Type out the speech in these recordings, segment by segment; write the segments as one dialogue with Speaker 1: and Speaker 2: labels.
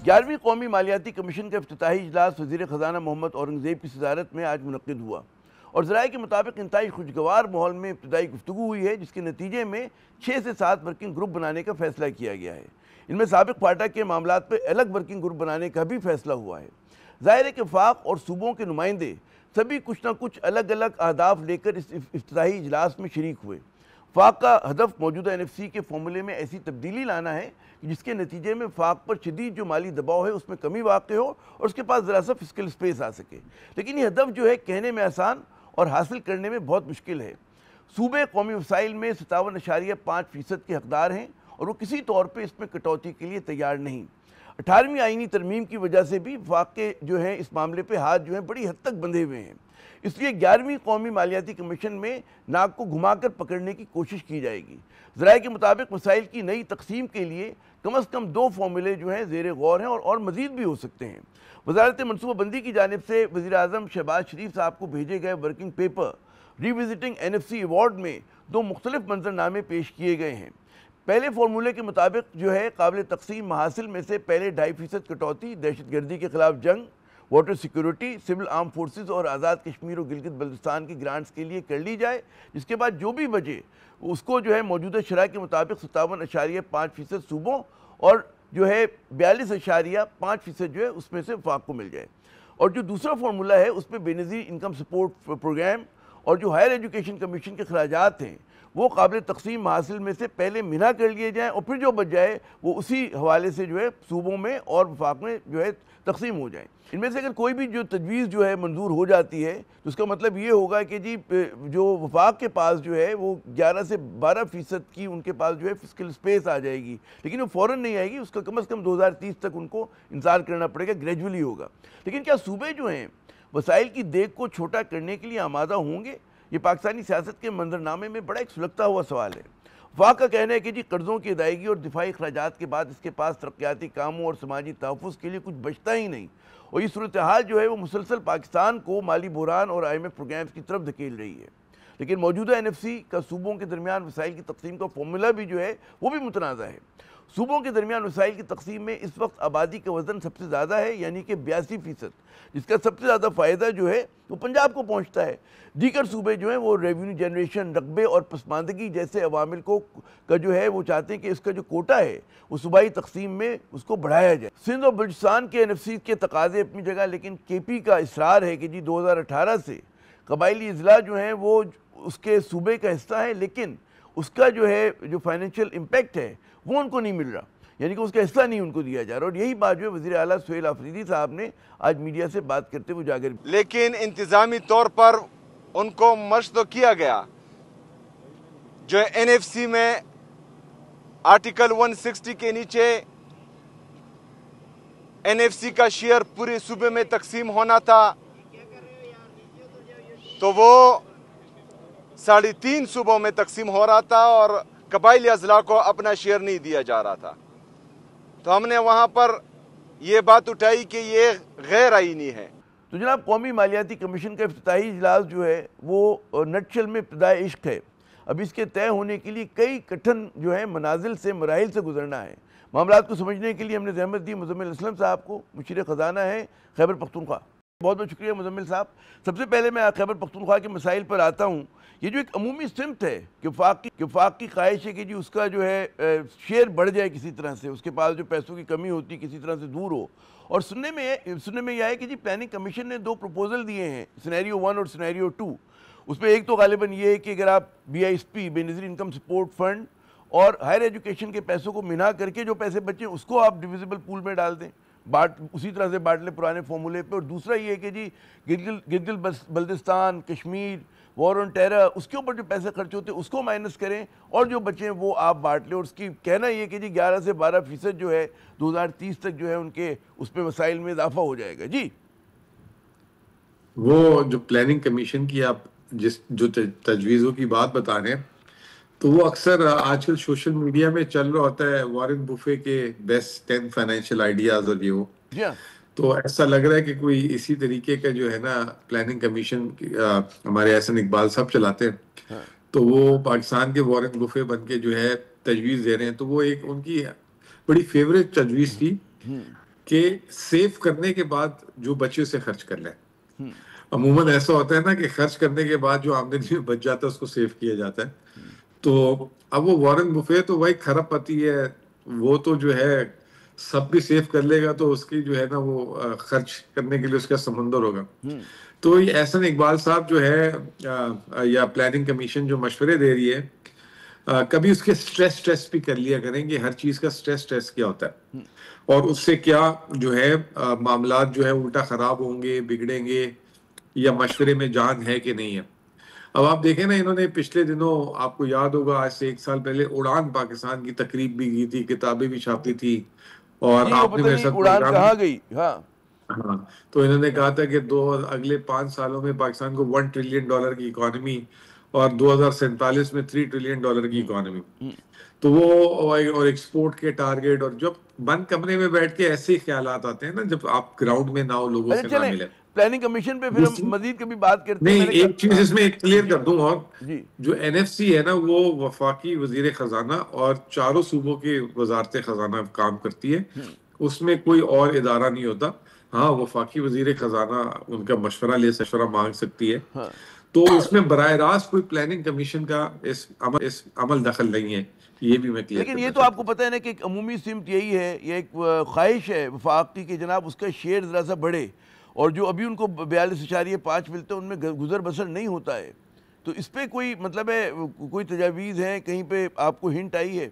Speaker 1: 11ویں قومی مالیاتی کمیشن کا افتتاحی اجلاس وزیر خزانہ محمد اورنگزیب کی صدارت میں آج منعقد ہوا اور ذرائع کے مطابق انتہائی خوشگوار ماحول میں ابتدائی گفتگو ہوئی ہے، جس کے نتیجے میں 6 سے 7 ورکنگ گروپ بنانے کا فیصلہ کیا گیا ہے۔ ان میں سابق فاٹا کے معاملات پہ الگ ورکنگ گروپ بنانے کا بھی فیصلہ ہوا ہے۔ ظاہر ہے کہ وفاق اور صوبوں کے نمائندے سبھی کچھ نہ کچھ الگ الگ اہداف لے کر اس افتتاحی اجلاس میں شریک ہوئے۔ وفاق کا ہدف موجودہ NFC کے فارمولے میں ایسی تبدیلی لانا ہے جس کے نتیجے میں وفاق پر شدید جو مالی دباؤ ہے اس میں کمی واقع ہو اور اس کے پاس ذرا سا فسکل سپیس آ سکے، لیکن یہ ہدف جو ہے کہنے میں آسان اور حاصل کرنے میں بہت مشکل ہے۔ صوبے قومی وسائل میں 57.5% کے حقدار ہیں اور وہ کسی طور پہ اس میں کٹوتی کے لیے تیار نہیں۔ 18ویں آئینی ترمیم کی وجہ سے بھی وفاق کے جو ہیں اس معاملے پہ ہاتھ جو ہیں بڑی حد تک بندھے ہوئے ہیں، اس لیے 11ویں قومی مالیاتی کمیشن میں ناک کو گھما کر پکڑنے کی کوشش کی جائے گی۔ ذرائع کے مطابق وسائل کی نئی تقسیم کے لیے کم از کم 2 فارمولے جو ہیں زیر غور ہیں اور مزید بھی ہو سکتے ہیں۔ وزارت منصوبہ بندی کی جانب سے وزیر اعظم شہباز شریف صاحب کو بھیجے گئے ورکنگ پیپر ری وزٹنگ NFC ایوارڈ میں 2 مختلف منظرنامے پیش کیے گئے ہیں۔ پہلے فارمولے کے مطابق جو ہے قابل تقسیم محاصل میں سے پہلے 2.5% کٹوتی دہشت گردی کے خلاف جنگ، water security, civil arm forces اور آزاد کشمیر اور گلگت بلتستان کی گرانٹس کے لیے کر لی جائے، جس کے بعد جو بھی بچے اس کو جو ہے موجودہ شرح کے مطابق 57.5% صوبوں اور جو ہے 42.5% جو ہے اس میں سے وفاق کو مل جائے۔ اور جو دوسرا فارمولہ ہے اس پہ بے نظیر انکم سپورٹ پروگرام اور جو ہائر ایجوکیشن کمیشن کے اخراجات ہیں وہ قابل تقسیم محاصل میں سے پہلے منع کر لیے جائیں اور پھر جو بچ جائے وہ اسی حوالے سے جو ہے صوبوں میں اور وفاق میں جو ہے تقسیم ہو جائیں۔ ان میں سے اگر کوئی بھی جو تجویز جو ہے منظور ہو جاتی ہے تو اس کا مطلب یہ ہوگا کہ جی جو وفاق کے پاس جو ہے وہ 11 سے 12% کی ان کے پاس جو ہے فسکل سپیس آ جائے گی، لیکن وہ فوراً نہیں آئے گی، اس کا کم از کم 2030 تک ان کو انتظار کرنا پڑے گا، گریجولی ہوگا۔ لیکن کیا صوبے جو ہیں وسائل کی دیگ کو چھوٹا کرنے کے لیے آمادہ ہوں گے؟ یہ پاکستانی سیاست کے منظرنامے میں بڑا ایک سلگتا ہوا سوال ہے۔ وفاق کا کہنا ہے کہ جی قرضوں کی ادائیگی اور دفاعی اخراجات کے بعد اس کے پاس ترقیاتی کاموں اور سماجی تحفظ کے لیے کچھ بچتا ہی نہیں، اور یہ صورتحال جو ہے وہ مسلسل پاکستان کو مالی بحران اور IMF پروگرامز کی طرف دھکیل رہی ہے۔ لیکن موجودہ NFC کا صوبوں کے درمیان وسائل کی تقسیم کا فارمولہ بھی جو ہے وہ بھی متنازع ہے۔ صوبوں کے درمیان وسائل کی تقسیم میں اس وقت آبادی کا وزن سب سے زیادہ ہے، یعنی کہ 82%، جس کا سب سے زیادہ فائدہ جو ہے وہ پنجاب کو پہنچتا ہے۔ دیگر صوبے جو ہیں وہ ریونیو جنریشن، رقبے اور پسماندگی جیسے عوامل کا جو ہے وہ چاہتے ہیں کہ اس کا جو کوٹا ہے وہ صوبائی تقسیم میں اس کو بڑھایا جائے۔ سندھ اور بلوچستان کے NFC کے تقاضے اپنی جگہ، لیکن KP کا اصرار ہے کہ جی 2018 سے قبائلی اضلاع جو ہیں وہ اس کے صوبے کا حصہ ہے، لیکن اس کا جو ہے جو فائنینشیل امپیکٹ ہے وہ ان کو نہیں مل رہا، یعنی کہ اس کا حصہ نہیں ان کو دیا جا رہا، اور یہی بات جو ہے وزیر اعلیٰ سہیل آفریدی صاحب نے آج میڈیا سے بات کرتے ہوئے اجاگر۔
Speaker 2: لیکن انتظامی طور پر ان کو مشق تو کیا گیا، جو NFC میں آرٹیکل 160 کے نیچے NFC کا شیئر پورے صوبے میں تقسیم ہونا تھا، تو وہ 3.5 صوبوں میں تقسیم ہو رہا تھا اور قبائلی اضلاع کو اپنا شیئر نہیں دیا جا رہا تھا۔ تو ہم نے وہاں پر یہ بات اٹھائی کہ یہ غیر آئینی ہے۔
Speaker 1: تو جناب قومی مالیاتی کمیشن کا افتتاحی اجلاس جو ہے وہ نٹشل میں ابتدائے عشق ہے۔ اب اس کے طے ہونے کے لیے کئی کٹھن جو ہے منازل سے مراحل سے گزرنا ہے۔ معاملات کو سمجھنے کے لیے ہم نے زحمت دی مزمل اسلم صاحب کو، مشیر خزانہ ہے خیبر پختونخوا۔ بہت بہت شکریہ مزمل صاحب۔ سب سے پہلے میں خیبر پختونخوا کے مسائل پر آتا ہوں۔ یہ جو ایک عمومی سمت ہے کہ وفاق کی خواہش ہے کہ جی اس کا جو ہے شیئر بڑھ جائے کسی طرح سے، اس کے پاس جو پیسوں کی کمی ہوتی کسی طرح سے دور ہو، اور سننے میں یہ ہے کہ جی پلاننگ کمیشن نے 2 پروپوزل دیے ہیں، سینیریو 1 اور سینیریو 2۔ اس میں ایک تو غالباً یہ ہے کہ اگر آپ BISP بے نظیر انکم سپورٹ فنڈ اور ہائر ایجوکیشن کے پیسوں کو منع کر کے جو پیسے بچیں اس کو آپ ڈیویزیبل پول میں ڈال دیں، اسی طرح سے بانٹ لیں پرانے فارمولے پہ۔ اور دوسرا یہ ہے کہ جی گلگت بلتستان، کشمیر، وار آن ٹیرر، اس کے اوپر جو پیسے خرچ ہوتے ہیں اس کو مائنس کریں اور جو بچیں وہ آپ بانٹ لیں، اور اس کی کہنا یہ کہ جی 11 سے 12% جو ہے 2030 تک جو ہے ان کے اس پہ وسائل میں اضافہ ہو جائے گا۔ جی
Speaker 3: وہ جو پلاننگ کمیشن کی آپ جو تجویزوں کی بات بتا رہے ہیں تو وہ اکثر آج کل سوشل میڈیا میں چل رہا ہوتا ہے، وارن بفے کے بیسٹ 10 فائنینشیل آئیڈیاز اور یہ وہ، تو ایسا لگ رہا ہے کہ کوئی اسی طریقے کا جو ہے نا پلاننگ کمیشن ہمارے احسن اقبال صاحب چلاتے ہیں، تو وہ پاکستان کے وارن بفے بن کے جو ہے تجویز دے رہے ہیں، تو وہ ایک ان کی بڑی فیوریٹ تجویز تھی کہ سیو کرنے کے بعد جو بچے اسے خرچ کر لیں. عموماً ایسا ہوتا ہے نا کہ خرچ کرنے کے بعد جو آمدنی میں بچ جاتا ہے اس کو سیو کیا جاتا ہے. تو اب وہ وارن بفے تو بھائی کھرب پتی ہے, وہ تو جو ہے سب بھی سیو کر لے گا تو اس کی جو ہے نا وہ خرچ کرنے کے لیے اس کا سمندر ہوگا. تو یہ احسن اقبال صاحب جو ہے یا پلاننگ کمیشن جو مشورے دے رہی ہے, کبھی اس کے سٹریس بھی کر لیا کریں کہ ہر چیز کا سٹریس کیا ہوتا ہے اور اس سے کیا جو ہے معاملات جو ہے الٹا خراب ہوں گے, بگڑیں گے, یا مشورے میں جان ہے کہ نہیں ہے. اب آپ دیکھیں نا, انہوں نے پچھلے دنوں آپ کو یاد ہوگا آج سے 1 سال پہلے اڑان پاکستان کی تقریب بھی کی تھی, کتابیں بھی چھاپی تھی, اور
Speaker 1: جی وہ
Speaker 3: آپ نے
Speaker 1: پتہ
Speaker 3: میرے
Speaker 1: نہیں
Speaker 3: ساتھ
Speaker 1: اڑان
Speaker 3: پروگرام
Speaker 1: کہاں گئی. ہاں
Speaker 3: ہاں, تو انہوں نے کہا تھا کہ اگلے 5 سالوں میں پاکستان کو $1 ٹریلین کی اکانومی اور 2047 میں $3 ٹریلین کی اکانومی. تو وہ اور ایکسپورٹ کے ٹارگیٹ, اور جب بند کمرے میں بیٹھ کے ایسے خیالات آتے ہیں نا جب آپ گراؤنڈ میں نہ ہو, لوگوں
Speaker 1: اچھا
Speaker 3: سے نہ
Speaker 1: چلیں
Speaker 3: ملیں.
Speaker 1: پلاننگ کمیشن پہ پھر ہم مزید کبھی بات کرتے ہیں.
Speaker 3: نہیں, ایک چیز اس میں کلیئر کر دوں, اور
Speaker 1: جی
Speaker 3: جو NFC ہے نا وہ وفاقی وزیر خزانہ اور 4 صوبوں کی وزارت خزانہ کام کرتی ہے, اس میں کوئی اور ادارہ نہیں ہوتا. ہاں, وفاقی وزیر خزانہ ان کا مشورہ مانگ سکتی ہے. تو اس میں براہ راست کوئی پلاننگ کمیشن کا اس عمل دخل نہیں ہے, یہ بھی میں کلیئر
Speaker 1: لیکن یہ
Speaker 3: کرنا
Speaker 1: تو آپ
Speaker 3: چاہتا
Speaker 1: کو
Speaker 3: ہوں.
Speaker 1: پتہ ہے نا کہ ایک عمومی سمت یہی ہے, یہ ایک خواہش ہے وفاق کی کہ جناب اس کا شیئر ذرا سا بڑھے, اور جو ابھی ان کو 42.5 ملتے ہیں ان میں گزر بسر نہیں ہوتا ہے. تو اس پہ کوئی مطلب ہے, کوئی تجاویز ہیں, کہیں پہ آپ کو ہنٹ آئی ہے؟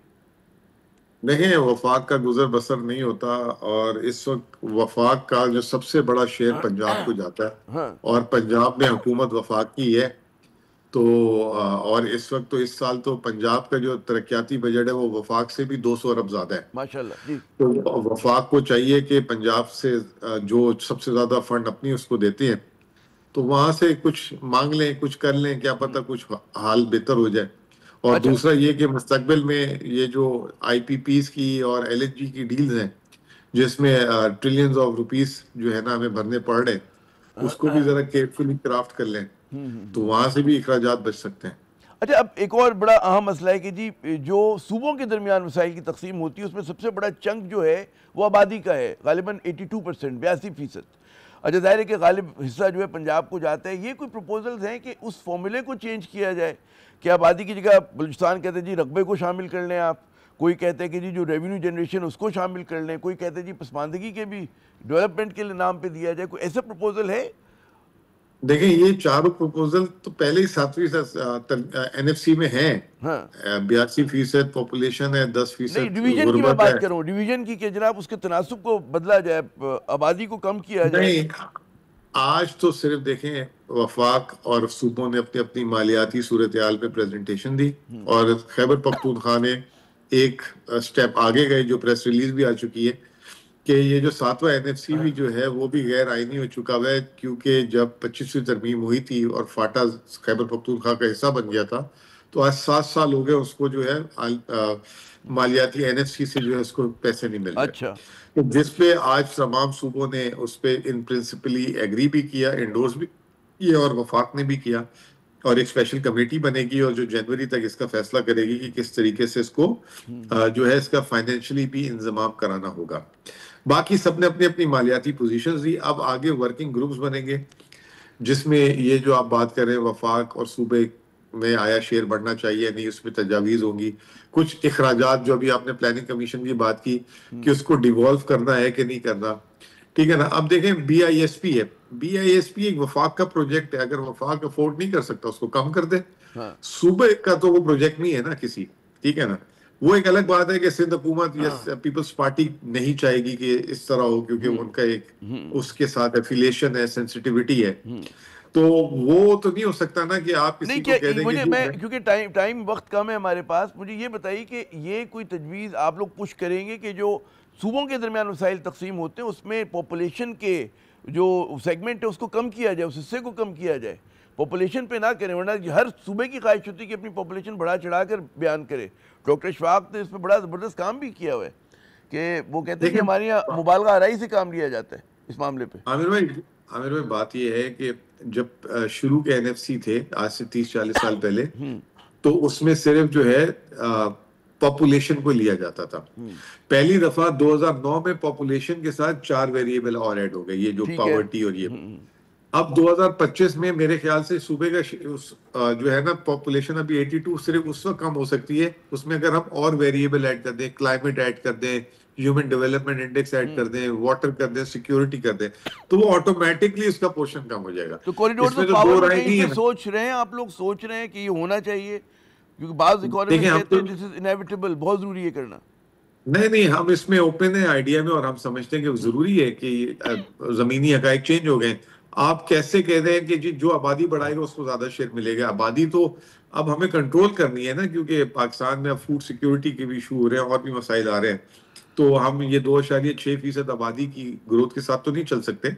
Speaker 3: دیکھیں, وفاق کا گزر بسر نہیں ہوتا, اور اس وقت وفاق کا جو سب سے بڑا شیئر پنجاب کو جاتا ہے, اور پنجاب میں حکومت وفاق کی ہے. تو اور اس وقت تو اس سال تو پنجاب کا جو ترقیاتی بجٹ ہے وہ وفاق سے بھی 200 ارب زیادہ ہے.
Speaker 1: ماشاءاللہ. جی
Speaker 3: تو وفاق کو چاہیے کہ پنجاب سے جو سب سے زیادہ فنڈ اپنی اس کو دیتے ہیں تو وہاں سے کچھ مانگ لیں, کچھ کر لیں, کیا پتہ کچھ حال بہتر ہو جائے. اور
Speaker 1: اچھا
Speaker 3: دوسرا یہ کہ مستقبل میں یہ جو IPPs کی اور LNG کی ڈیلز ہیں جس میں ٹریلینز آف روپیز جو ہے نا ہمیں بھرنے پڑ رہے, اس کو بھی ذرا کیئرفلی کرافٹ کر لیں تو وہاں سے بھی اخراجات بچ سکتے ہیں.
Speaker 1: اچھا, اب ایک اور بڑا اہم مسئلہ ہے کہ جی جو صوبوں کے درمیان وسائل کی تقسیم ہوتی ہے اس میں سب سے بڑا چنک جو ہے وہ آبادی کا ہے, غالباً 82%, 82%. اچھا, ظاہر ہے کہ غالب حصہ جو ہے پنجاب کو جاتا ہے. یہ کوئی پروپوزلز ہیں کہ اس فارمولے کو چینج کیا جائے کہ آبادی کی جگہ بلوچستان کہتے ہیں جی رقبے کو شامل کر لیں آپ, کوئی کہتے ہیں کہ جی جو ریونیو جنریشن اس کو شامل کر لیں, کوئی کہتے ہیں جی پسماندگی کے بھی ڈیولپمنٹ کے نام پہ دیا جائے, کوئی ایسا پروپوزل ہے؟
Speaker 3: دیکھیں, یہ چاروں پروپوزل تو پہلے ہی 7ویں NFC میں ہیں. 82% پاپولیشن ہے, 10%
Speaker 1: نہیں, ڈویژن کی میں
Speaker 3: غربت ہے.
Speaker 1: بات کر رہا ہوں, ڈویژن کی کہ جناب اس کے تناسب کو بدلا جائے, آبادی کو کم کیا جائے.
Speaker 3: نہیں, آج تو صرف دیکھیں وفاق اور صوبوں نے اپنی اپنی مالیاتی صورتحال پہ پریزنٹیشن دی, اور خیبر پختونخوا نے ایک سٹیپ آگے گئے جو پریس ریلیز بھی آ چکی ہے کہ یہ جو 7واں NFC بھی جو ہے وہ بھی غیر آئینی ہو چکا ہے, کیونکہ جب 25ویں ترمیم ہوئی تھی اور فاٹا خیبر پختونخوا کا حصہ بن گیا تھا تو آج 7 سال ہو گئے اس کو جو ہے مالیاتی NFC سے جو ہے اس کو پیسے نہیں مل رہے.
Speaker 1: اچھا,
Speaker 3: جس پہ آج تمام صوبوں نے اس پہ ان پرنسپلی ایگری بھی کیا, انڈورس بھی کیا, اور وفاق نے بھی کیا, اور ایک اسپیشل کمیٹی بنے گی اور جو جنوری تک اس کا فیصلہ کرے گی کہ کس طریقے سے اس کو جو ہے اس کا فائنینشلی بھی انضمام کرانا ہوگا. باقی سب نے اپنی اپنی مالیاتی پوزیشنز دی. اب آگے ورکنگ گروپس بنیں گے جس میں یہ جو آپ بات کر رہے ہیں وفاق اور صوبے میں آیا شیئر بڑھنا چاہیے نہیں, اس میں تجاویز ہوں گی. کچھ اخراجات جو ابھی آپ نے پلاننگ کمیشن کی بات کی کہ اس کو ڈیوالو کرنا ہے کہ نہیں کرنا, ٹھیک ہے نا. اب دیکھیں BISP ہے, BISP ایک وفاق کا پروجیکٹ ہے, اگر وفاق افورڈ نہیں کر سکتا اس کو کم کر دے. صوبے کا تو وہ پروجیکٹ نہیں ہے نا کسی, ٹھیک ہے نا. وہ ایک الگ بات ہے کہ سندھ حکومت یا پیپلز پارٹی نہیں چاہے گی کہ اس طرح ہو, کیونکہ ان کا ایک اس کے ساتھ ایفیلیشن ہے, سینسٹیوٹی ہے. تو وہ تو نہیں ہو سکتا نا کہ آپ کسی کو کہہ دیں کہ
Speaker 1: میں کیونکہ ٹائم وقت کم ہے ہمارے پاس, مجھے یہ بتائیے کہ یہ کوئی تجویز آپ لوگ پش کریں گے کہ جو صوبوں کے درمیان وسائل تقسیم ہوتے ہیں اس میں پاپولیشن کے جو سیگمنٹ ہے اس کو کم کیا جائے, اس حصے کو کم کیا جائے, پاپولیشن پہ نہ کریں, ورنہ ہر صوبے کی خواہش ہوتی ہے کہ اپنی پاپولیشن بڑھا چڑھا کر بیان کرے. ڈاکٹر اشفاق نے اس پہ بڑا زبردست کام بھی کیا ہوا ہے کہ وہ کہتے ہیں کہ ہمارے یہاں مبالغہ آرائی سے کام لیا جاتا ہے اس معاملے پہ.
Speaker 3: عامر بھائی بات یہ ہے کہ جب شروع کے NFC تھے آج سے 30-40 سال پہلے, تو اس میں صرف جو ہے پاپولیشن کو لیا جاتا تھا. پہلی دفعہ 2009 میں پاپولیشن کے ساتھ 4 ویریبل اور ایڈ ہو گئے, یہ جو پاورٹی اور یہ. اب 2025 میں میرے خیال سے صوبے کا جو ہے نا پاپولیشن ابھی 82 صرف اس وقت کم ہو سکتی ہے اس میں اگر ہم اور ویریبل ایڈ کر دیں, کلائمیٹ ایڈ کر دیں, ہیومن ڈیولپمنٹ انڈیکس ایڈ کر دیں, واٹر کر دیں, سیکیورٹی کر دیں, تو وہ آٹومیٹکلی اس کا پورشن کم ہو جائے گا.
Speaker 1: تو کوریڈور تو پاور میں سوچ رہے ہیں, آپ لوگ سوچ رہے ہیں کہ یہ ہونا چاہیے, کیونکہ بعض اکانومسٹ کہتے ہیں دس از انیویٹیبل, بہت ضروری ہے کرنا.
Speaker 3: نہیں, ہم اس میں اوپن ہیں آئیڈیا میں, اور ہم سمجھتے ہیں کہ ضروری ہے کہ زمینی حقائق چینج ہو گئے. آپ کیسے کہہ رہے ہیں کہ جی جو آبادی بڑھائے گا اس کو زیادہ شیئر ملے گا؟ آبادی تو اب ہمیں کنٹرول کرنی ہے نا, کیونکہ پاکستان میں اب فوڈ سیکیورٹی کے بھی ایشو ہو رہے ہیں, اور بھی مسائل آ رہے ہیں. تو ہم یہ 2.6% آبادی کی گروتھ کے ساتھ تو نہیں چل سکتے.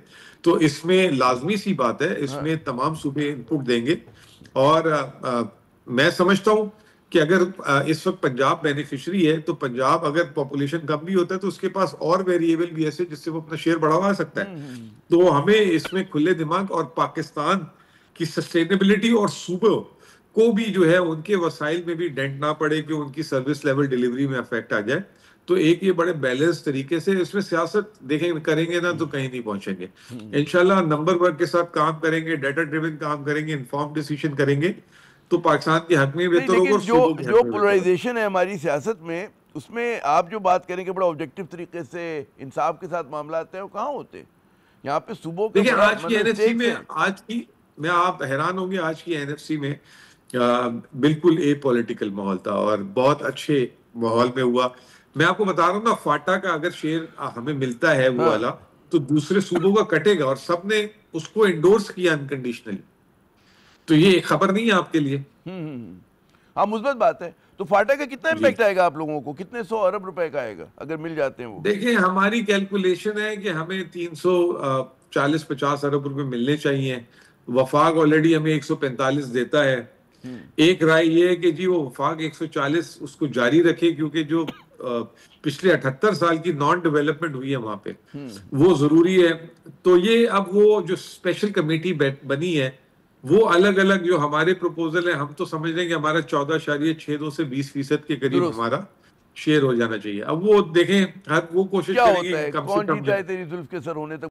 Speaker 3: تو اس میں لازمی سی بات ہے, اس میں تمام صوبے ان پٹ دیں گے. اور میں سمجھتا ہوں کہ اگر اس وقت پنجاب بینیفیشری ہے, تو پنجاب اگر پاپولیشن کم بھی ہوتا ہے تو اس کے پاس اور ویریبل بھی ایسے جس سے وہ اپنا شیئر بڑھا سکتا ہے. تو ہمیں اس میں کھلے دماغ اور پاکستان کی سسٹینیبلٹی اور صوبوں کو بھی جو ہے ان کے وسائل میں بھی ڈینٹ نہ پڑے کہ ان کی سروس لیول ڈیلیوری میں افیکٹ آ جائے. تو ایک یہ بڑے بیلنس طریقے سے اس میں سیاست دیکھیں کریں گے نا تو کہیں نہیں پہنچیں گے. انشاءاللہ نمبر ورک کے ساتھ کام کریں گے, ڈیٹا ڈریون کام کریں گے, انفارم ڈیسیشن کریں گے, تو پاکستان کے حق میں بہتر ہوگا.
Speaker 1: جو پولرائزیشن ہے ہماری سیاست میں, اس میں آپ جو بات کریں کہ بڑا آبجیکٹو طریقے سے انصاف کے ساتھ معاملات ہیں, وہ کہاں ہوتے یہاں پہ صوبوں کے.
Speaker 3: دیکھیں آج کی این ایف سی میں, میں آپ حیران ہوں گے, آج کی این ایف سی میں بالکل اے پولیٹیکل ماحول تھا اور بہت اچھے ماحول میں ہوا. میں آپ کو بتا رہا ہوں نا, فاٹا کا اگر شیئر ہمیں ملتا ہے وہ والا, تو دوسرے صوبوں کا کٹے گا, اور سب نے اس کو انڈورس کیا انکنڈیشنلی. تو یہ خبر نہیں ہے آپ کے لیے.
Speaker 1: ہاں مثبت بات ہے. تو فاٹا کا کتنا امپیکٹ آئے گا آپ لوگوں کو, کتنے 100 ارب روپے کا آئے گا اگر مل جاتے ہیں وہ؟
Speaker 3: دیکھیں ہماری کیلکولیشن ہے کہ ہمیں 340-50 ارب روپے ملنے چاہیے. وفاق آلریڈی ہمیں 145 دیتا ہے. ایک رائے یہ ہے کہ جی وہ وفاق 140 اس کو جاری رکھے, کیونکہ جو پچھلے 78 سال کی نان ڈیولپمنٹ ہوئی ہے وہاں پہ, وہ ضروری ہے. تو یہ اب وہ جو اسپیشل کمیٹی بنی ہے, وہ الگ الگ جو ہمارے پروپوزل ہیں, ہم تو سمجھ رہے ہیں کہ ہمارا 14.62 سے 20% کے قریب ہمارا شیئر ہو جانا چاہیے. اب وہ دیکھیں وہ کوشش کریں گے کم سے کم.
Speaker 1: کون جیتا ہے تیری زلف کے سر ہونے تک